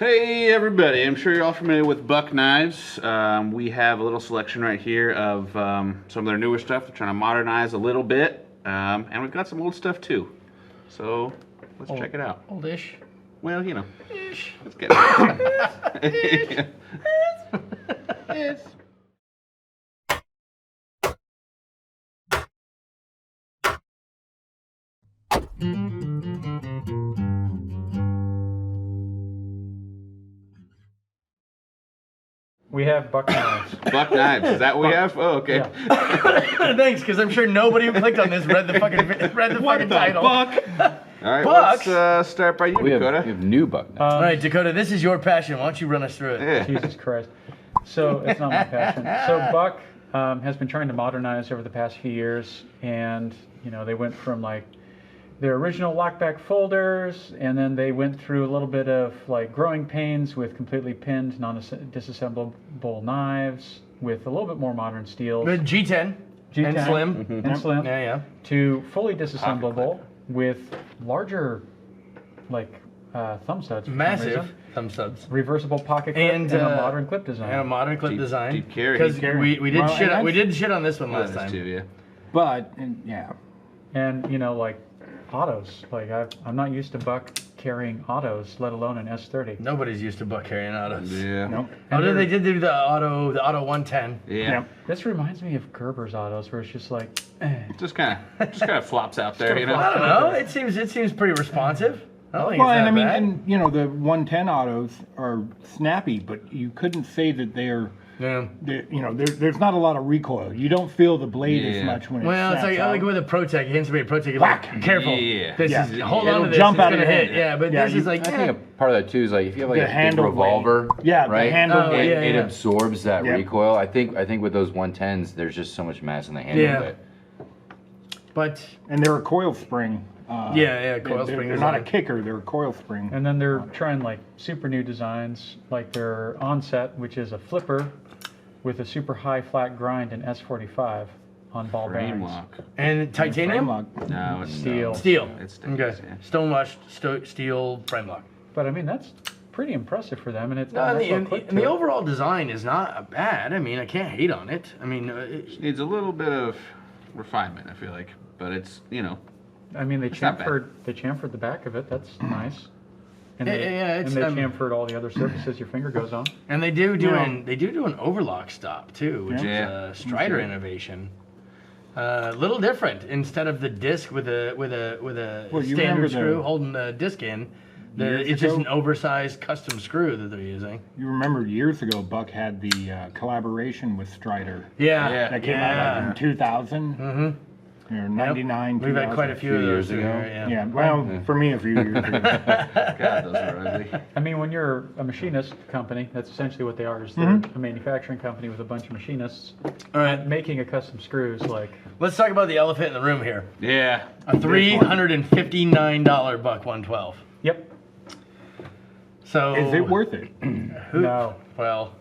Hey everybody, I'm sure you're all familiar with Buck knives. We have a little selection right here of some of their newer stuff. They're trying to modernize a little bit, and we've got some old stuff too. So let's check it out. Oldish. Well, you know. Ish. Let's get it. Yes. We have Buck knives. Buck knives, is that what we have? Oh, okay. Yeah. Thanks, because I'm sure nobody who clicked on this read the fucking title. Buck? All right, Buck? let's start by you, Dakota. We have new Buck knives. All right, Dakota, this is your passion. Why don't you run us through it? Yeah. Jesus Christ. So it's not my passion. So Buck has been trying to modernize over the past few years, and they went from like their original Lockback folders, and then they went through a little bit of like growing pains with completely pinned, non-disassemblable knives with a little bit more modern steels. Good G10. G10 And slim. Mm-hmm. and slim. Yeah. To fully disassemblable with larger like thumb studs. for some Massive reason. thumb subs. Reversible pocket clip and a modern clip design. And a modern clip design. Deep carry. Because we did shit on this one last Those time. two, yeah. But, yeah. And like autos, like I'm not used to Buck carrying autos, let alone an S30. Nobody's used to Buck carrying autos. Yeah. Nope. Oh, they did do the auto 110. Yeah. This reminds me of Gerber's autos, where it's just like, Just kind of flops out there, you know. I don't know. It seems pretty responsive. I don't think Well, it's and that I mean, bad. and the 110 autos are snappy, but you couldn't say that they're, Yeah. there's not a lot of recoil. You don't feel the blade as Yeah. much when Well, it it's snaps like out. with a ProTech. You hit somebody with a ProTech. You're Whack. like, careful. Yeah. This Yeah. is hold It'll on to this. jump It's out of gonna your hit. head. Yeah, but Yeah, this you- is like. I think a part of that too is like if you have like a big handle revolver, Yeah, the right? handle Oh, blade. yeah, It yeah. absorbs that Yep. recoil. I think with those 110s, there's just so much mass in the handle Yeah. that But And they're a coil spring. coil spring They're not a design. kicker, they're a coil spring. and then they're trying like super new designs, like their onset, which is a flipper with a super high flat grind in S45 on ball Frame bearings. lock. and Frame titanium. lock. No, it's Steel. Steel. It's Okay. yeah. Stonewashed steel frame lock. But I mean, that's pretty impressive for them, and it's No, and nice the, little clip and the to it. overall design is not bad. I mean, I can't hate on it. I mean, Needs a little bit of refinement, I feel like, but it's I mean, they not bad. chamfered the back of it. That's nice. And Yeah, they, yeah, and it's, they um, chamfered all the other surfaces your finger goes on. and they do an overlock stop too, which Yeah. is a Strider innovation. A little different. Instead of the disc with a Well, you remember standard screw the- holding the disc in, Years it's just ago? an oversized custom screw that they're using. You remember years ago, Buck had the collaboration with Strider. Yeah, That came out like in 2000. Mm-hmm. Or 99, We've had 2000. quite a few of Few those years ago. Yeah. Yeah, well, for me, a few years ago. God, those are ugly. I mean, when you're a machinist company, that's essentially what they are. Is they're a manufacturing company with a bunch of machinists All right, making a custom screws. Like, let's talk about the elephant in the room here. Yeah. A $359 Buck 112. yep, So Is it worth it? no, Well,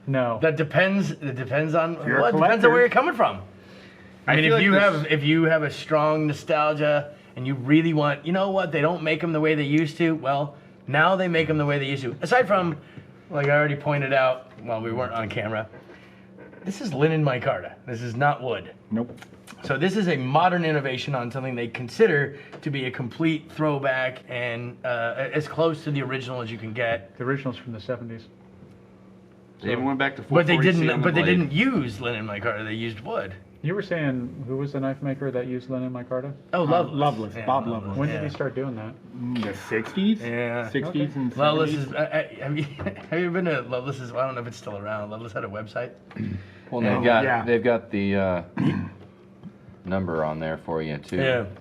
no. that depends. It depends on you're a well, it depends on collector. where you're coming from. I mean, feel if like you have a strong nostalgia and you really want, you know what, they don't make them the way they used to. Well, now they make them the way they used to. Aside from, like I already pointed out while we weren't on camera, this is linen micarta. This is not wood. Nope. So this is a modern innovation on something they consider to be a complete throwback and as close to the original as you can get. The original's from the 70s. They even went back to But they 440C didn't. on the But they blade. didn't use linen micarta. They used wood. You were saying, who was the knife maker that used linen micarta? Oh, Loveless. Loveless, Yeah, Bob Loveless. When yeah. did he start doing that? The 60s? Yeah. 60s Okay. and 70s? Loveless is. Have you been to Loveless's? I don't know if it's still around. Loveless had a website. well, Yeah. they've got the number on there for you too.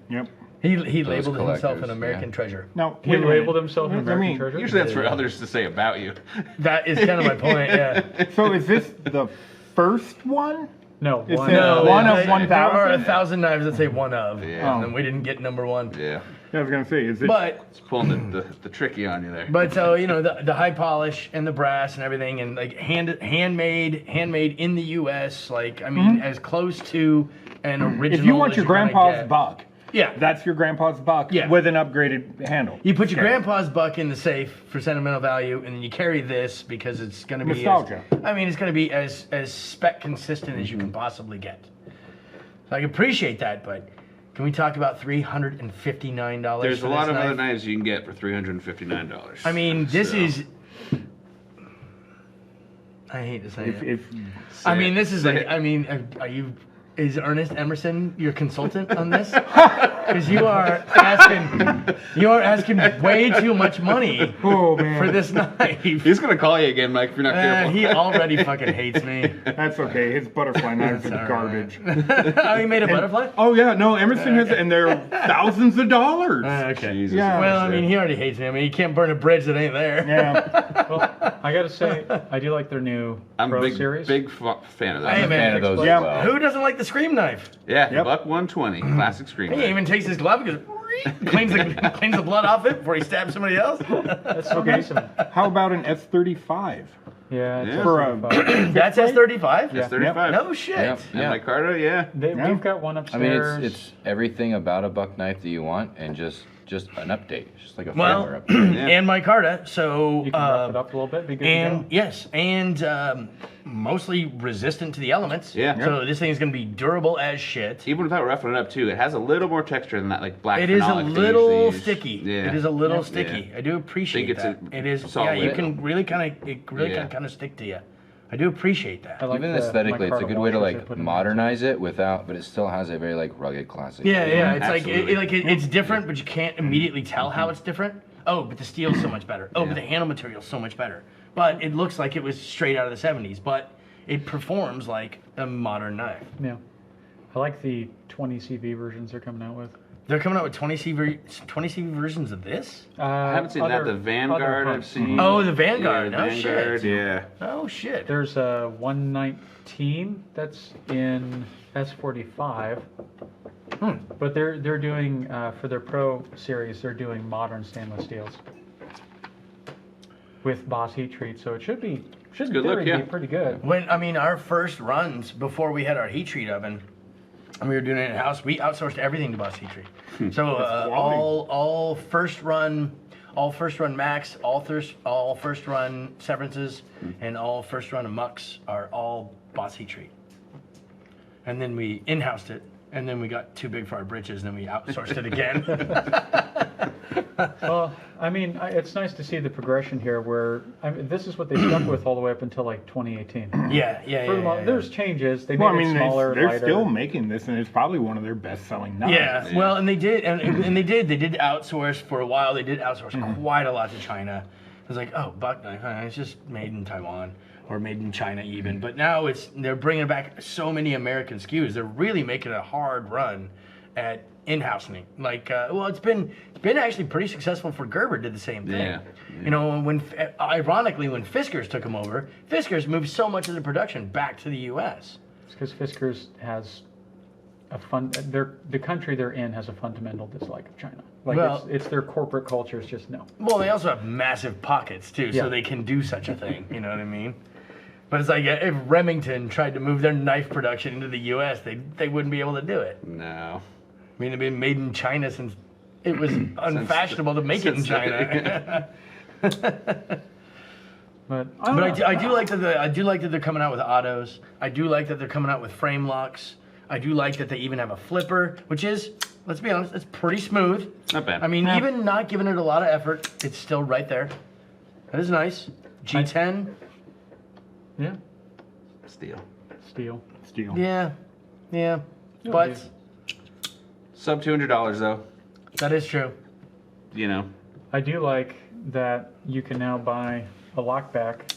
Yep. He Those labeled himself an collectors, American yeah. treasure. Now, He wait a minute. labeled himself an I American mean, treasure? Usually that's for others to say about you. That is kind of my point. Yeah. So is this the first one? No, It one. said one yeah, of there are 1,000? 1,000 knives that say one of. Yeah. And then we didn't get number one. Yeah. I was going to say, is it? But It's pulling the tricky on you there. But so the high polish and the brass and everything and like handmade in the U.S. Like I mean as close to an original. if you want as your you're gonna grandpa's get. buck, Yeah. That's your grandpa's buck Yeah. with an upgraded handle. You put your Okay. grandpa's buck in the safe for sentimental value, and then you carry this because it's going to be Nostalgia. it's going to be as spec consistent as you can possibly get. So I appreciate that, but can we talk about $359? There's for a lot this of other knife? knives you can get for $359. I mean, this So, is. I hate to say it. If I mean, this is. say it. I mean, are you? Is Ernest Emerson your consultant on this? Because you are asking way too much money oh man, for this knife. He's gonna call you again, Mike, if you're not careful. He already fucking hates me. that's okay. His butterfly knives are That's garbage. Oh, he made a butterfly? Oh yeah, no, Emerson has, and they're thousands of dollars. Okay. Jesus. Yeah. Well, I mean, he already hates me. I mean, you can't burn a bridge that ain't there. Yeah, Well, I gotta say, I do like their new I'm Pro a big, series. big fan of that. Hey, I'm a man. fan of those Yeah. as well. Who doesn't like the Scream knife? Yeah, Yep. buck 120, classic screen. He even takes his glove and goes, cleans the blood off it before he stabs somebody else. That's so nice of them. how about an S35? Yeah, it's Yeah. For also a- fun. That's S35? It's 35. No shit. Yep. And Yeah. Micarta, yeah. Yeah. We've got one I mean, upstairs. it's everything about a buck knife that you want, and just an update, just like a Well, firmware update. Yeah. and Micarta, so you can rough it up a little bit, be good to and go. yes, and mostly resistant to the elements. Yeah. So this thing is going to be durable as shit. Even without roughing it up too, it has a little more texture than that like black It is a phenolic they little usually use. sticky. Yeah. It is a little Yeah. sticky. I do appreciate Think it's that. a It is. solid Yeah, you way. can really kind Yeah. of stick to you. I do appreciate that. I like Even the aesthetically, it's a Micarta good way to washers they like put in there, modernize it without, but it still has a very like rugged classic. Yeah, yeah. It's Absolutely. like it's different, but you can't immediately tell how it's different. Oh, but the steel's so much better. Oh, but the handle material's so much better. But it looks like it was straight out of the 70s. But it performs like a modern knife. too. Yeah. I like the 20 CV versions they're coming out with. They're coming out with 20 CV versions of this. I haven't seen that. The Vanguard I've seen. Oh, the Vanguard. Yeah, Oh, Vanguard, shit. yeah. Oh shit. There's a 119 that's in S45. But they're doing for their Pro series, they're doing modern stainless steels with Boss heat treat, so it should in good theory look, yeah. be pretty good. Our first runs before we had our heat treat oven, and we were doing it in house, we outsourced everything to Boss Heat Treat. So all first run Max, all first run Severances, and all first run Mucks are all Boss Heat Treat. And then we in-housed it, and then we got too big for our britches, and then we outsourced it again. Well, I mean, it's nice to see the progression here where this is what they stuck with all the way up until like 2018. Yeah. There's changes. They made Well, I mean, it smaller, they're lighter. still making this, and it's probably one of their best-selling knives. Yeah, well, and they did outsource for a while. They did outsource quite a lot to China. It was like, oh, buck knife, it's just made in Taiwan or made in China even. But now they're bringing back so many American SKUs. They're really making a hard run at in-housing. Like, it's been actually pretty successful for Gerber. Did the same thing. Yeah. You know, ironically, when Fiskars took them over, Fiskars moved so much of the production back to the U.S. It's because Fiskars has the country they're in has a fundamental dislike of China. Like Well- it's their corporate culture is just no. Well, they also have massive pockets too, Yeah. so they can do such a thing. You know what I mean? But it's like if Remington tried to move their knife production into the U.S., they wouldn't be able to do it. No. I mean, they've been made in China since it was unfashionable to make it in since- China. But I do like that they're coming out with autos. I do like that they're coming out with frame locks. I do like that they even have a flipper, which is, let's be honest, it's pretty smooth. Not bad. I mean, even not giving it a lot of effort, it's still right there. That is nice. G10. yeah, Steel. steel. Steel. Yeah. It'll But do. Sub $200 though. that is true. You know. I do like that you can now buy a lockback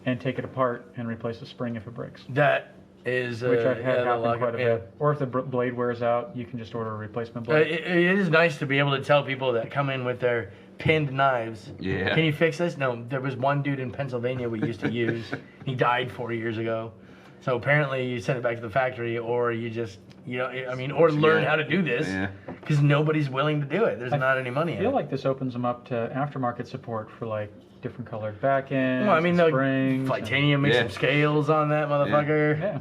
and take it apart and replace the spring if it breaks. That is Which I've had the happen lock- quite a yeah. bit. Or if the blade wears out, you can just order a replacement blade. It is nice to be able to tell people that come in with their pinned knives. Yeah. Can you fix this? No, there was one dude in Pennsylvania we used to use. He died 4 years ago. So apparently you send it back to the factory, or you just, or learn how to do this. Yeah. Because nobody's willing to do it. There's not any money I in feel it. like this opens them up to aftermarket support for like different colored back ends. Well, I mean, the springs. Titanium makes Yeah. some scales on that motherfucker. Yeah.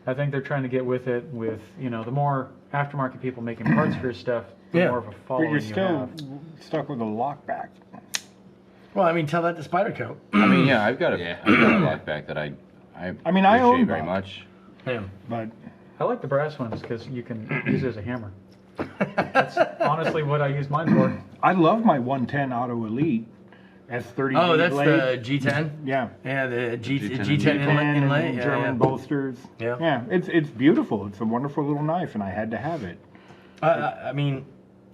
I think they're trying to get with it with, the more aftermarket people making parts for your stuff, the Yeah. more of a But following you're you still have. stuck with a lockback. Well, I mean, tell that to Spyderco. I mean, yeah, I've got a Yeah. Lockback that I mean, I own appreciate very Buck. much. Yeah. But I like the brass ones because you can use it as a hammer. That's honestly what I use mine for. I love my 110 Auto Elite S30. Oh, that's blade. the G10. Yeah. Yeah, the G10 G10 And inlay. Yeah, German yeah. bolsters. Yeah. Yeah, it's beautiful. It's a wonderful little knife, and I had to have it. I mean,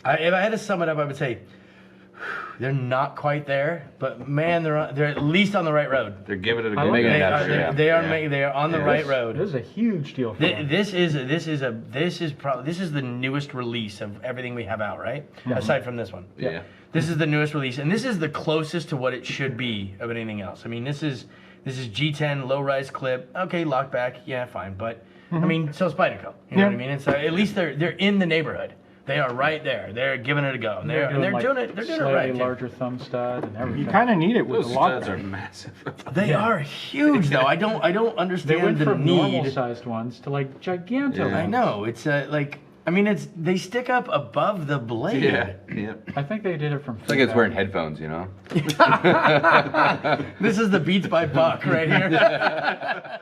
if I had to sum it up, I would say they're not quite there, but man, they're at least on the right road. They're giving it a I good like They it. go. are, Yeah. they are Yeah. making, they are on the Yeah. right This road. is a huge deal for them. This is the newest release of everything we have out, right? Aside from this one. Yeah. This is the newest release, and this is the closest to what it should be of anything else. I mean, this is G10 low rise clip. Okay, lockback, yeah, fine, but I mean, so Spyderco. You know what I mean? It's at least they're in the neighborhood. They are right there. They're giving it a go. And they're like, doing it. They're doing it slightly right. too. larger thumb stud and everything. You kind of need it with Those the studs are lockback. massive. They are huge, though. I don't They understand went the from normal need. sized ones to like giganto Yeah. ones. I know. It's like, I mean, they stick up above the blade. Yeah. Yep. I think they did it from. It's like it's wearing headphones, you know? This is the Beats by Buck right here.